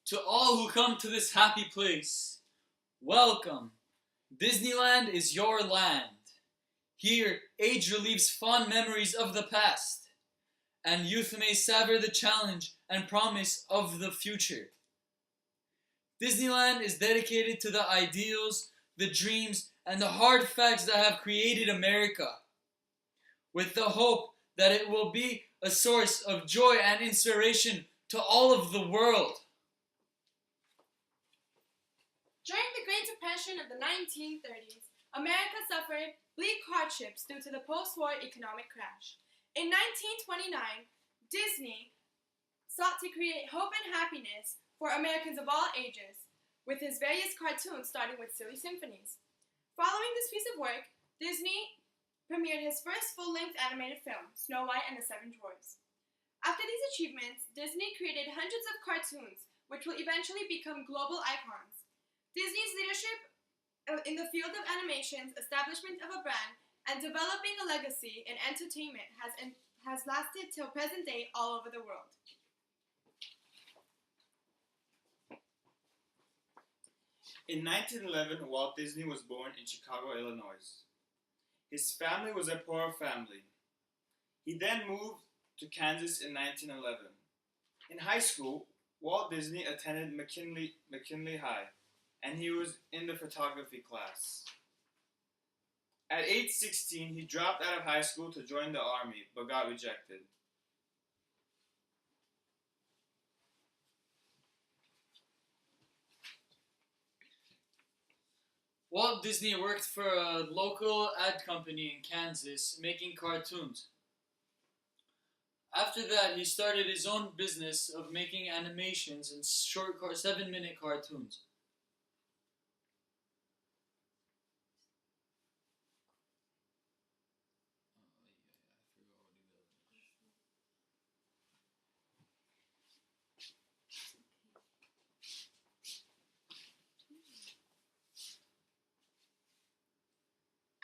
To all who come to this happy place, welcome. Disneyland is your land. Here, age relieves fond memories of the past, and youth may savor the challenge and promise of the future. Disneyland is dedicated to the ideals, the dreams, and the hard facts that have created America, with the hope that it will be a source of joy and inspiration to all of the world. During the Great Depression of the 1930s, America suffered bleak hardships due to the post-war economic crash. In 1929, Disney sought to create hope and happiness for Americans of all ages, with his various cartoons starting with silly symphonies. Following this piece of work, Disney premiered his first full-length animated film, Snow White and the Seven Dwarfs. After these achievements, Disney created hundreds of cartoons, which will eventually become global icons. Disney's leadership in the field of animations, establishment of a brand, and developing a legacy in entertainment has lasted till present day all over the world. In 1911, Walt Disney was born in Chicago, Illinois. His family was a poor family. He then moved to Kansas in 1911. In high school, Walt Disney attended McKinley High, and he was in the photography class. At age 16, he dropped out of high school to join the army, but got rejected. Walt Disney worked for a local ad company in Kansas making cartoons. After that, he started his own business of making animations and short 7-minute cartoons.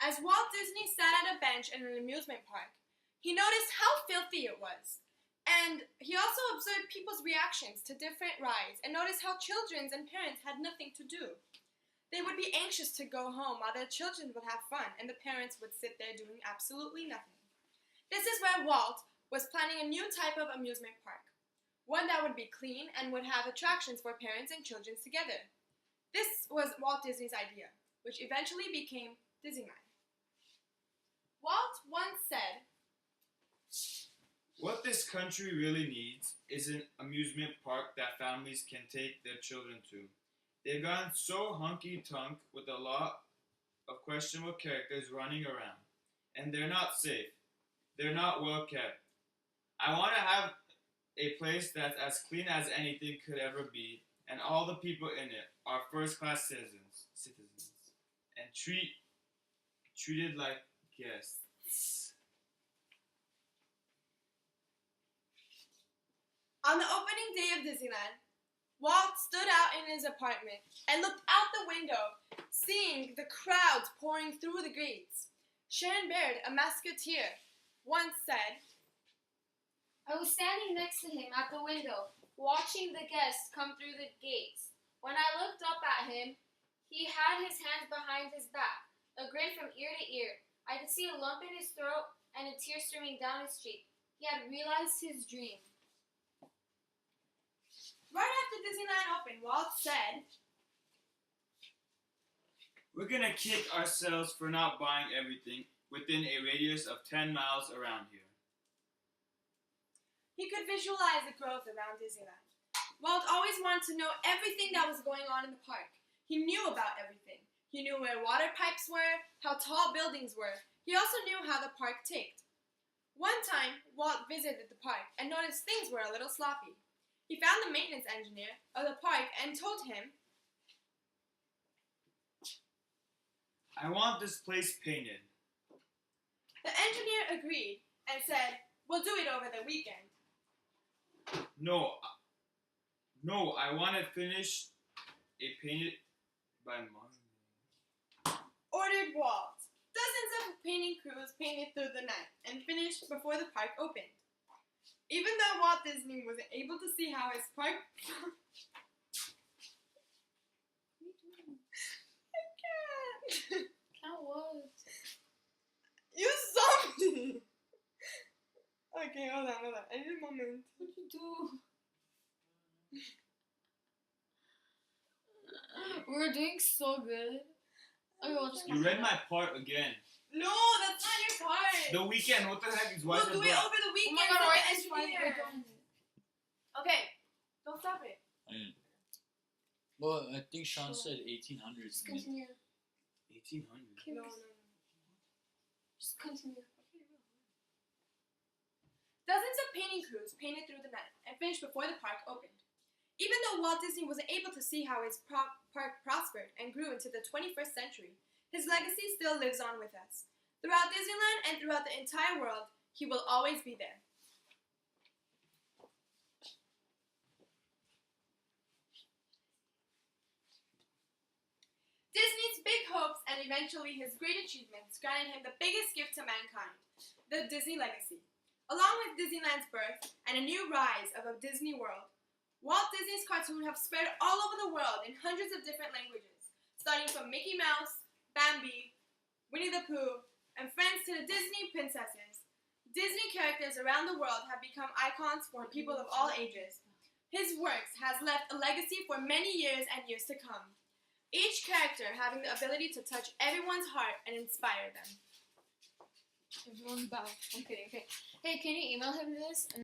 As Walt Disney sat at a bench in an amusement park, he noticed how filthy it was. And he also observed people's reactions to different rides and noticed how children and parents had nothing to do. They would be anxious to go home while their children would have fun and the parents would sit there doing absolutely nothing. This is where Walt was planning a new type of amusement park, one that would be clean and would have attractions for parents and children together. This was Walt Disney's idea, which eventually became Disneyland. Walt once said, What this country really needs is an amusement park that families can take their children to. They've gotten so hunky-tunk with a lot of questionable characters running around, and they're not safe. They're not well kept. I want to have a place that's as clean as anything could ever be, and all the people in it are first-class citizens, and treated like guests. On the opening day of Disneyland, Walt stood out in his apartment and looked out the window, seeing the crowds pouring through the gates. Sharon Baird, a Musketeer, once said, I was standing next to him at the window, watching the guests come through the gates. When I looked up at him, he had his hands behind his back, a grin from ear to ear. I could see a lump in his throat and a tear streaming down his cheek. He had realized his dream. Right after Disneyland opened, Walt said, We're gonna kick ourselves for not buying everything within a radius of 10 miles around here. He could visualize the growth around Disneyland. Walt always wanted to know everything that was going on in the park. He knew about everything. He knew where water pipes were, how tall buildings were. He also knew how the park ticked. One time, Walt visited the park and noticed things were a little sloppy. He found the maintenance engineer of the park and told him, I want this place painted. The engineer agreed and said, we'll do it over the weekend. No, I want it finished painted by Monday. Ordered Walt. Dozens of painting crews painted through the night and finished before the park opened. Even though Walt Disney wasn't able to see how his park We were doing so good. Okay, we'll just You read my part again. No, that's not your part. The weekend. What the heck is We'll do it over the Oh weekend. my god, for alright, the it's fine. engineer. Okay, don't stop it. Well, I think Sean said 1800s. Just continue. 1800. Okay, No. Just continue. Dozens of painting crews painted through the night and finished before the park opened. Even though Walt Disney wasn't able to see how his park prospered and grew into the 21st century, his legacy still lives on with us. Throughout Disneyland and throughout the entire world, he will always be there. Disney's big hopes and eventually his great achievements granted him the biggest gift to mankind, the Disney legacy. Along with Disneyland's birth and a new rise of a Disney World, Walt Disney's cartoons have spread all over the world in hundreds of different languages, starting from Mickey Mouse, Bambi, Winnie the Pooh, and friends to the Disney princesses. Disney characters around the world have become icons for people of all ages. His works has left a legacy for many years and years to come, each character having the ability to touch everyone's heart and inspire them. Everyone bow. I'm kidding. Okay. Hey, can you email him this?